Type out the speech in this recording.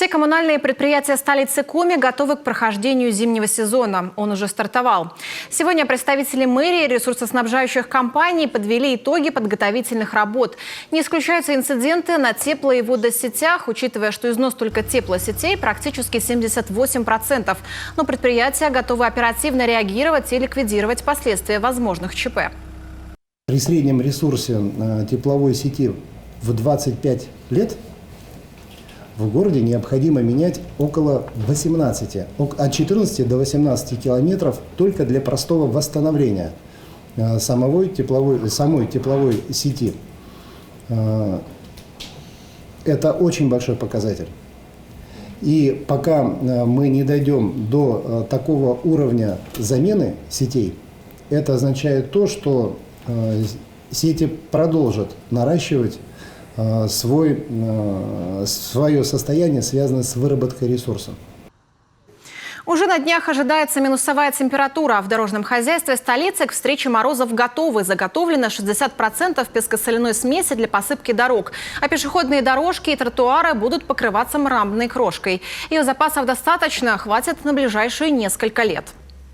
Все коммунальные предприятия столицы Коми готовы к прохождению зимнего сезона. Он уже стартовал. Сегодня представители мэрии и ресурсоснабжающих компаний подвели итоги подготовительных работ. Не исключаются инциденты на тепло- и водосетях, учитывая, что износ только теплосетей практически 78%. Но предприятия готовы оперативно реагировать и ликвидировать последствия возможных ЧП. При среднем ресурсе тепловой сети в 25 лет в городе необходимо менять около 18, от 14 до 18 километров только для простого восстановления самой тепловой сети. Это очень большой показатель. И пока мы не дойдем до такого уровня замены сетей, это означает то, что сети продолжат наращивать свое состояние, связанное с выработкой ресурсов. Уже на днях ожидается минусовая температура. В дорожном хозяйстве столицы к встрече морозов готовы. Заготовлено 60% пескосоляной смеси для посыпки дорог. А пешеходные дорожки и тротуары будут покрываться мраморной крошкой. Ее запасов достаточно, хватит на ближайшие несколько лет.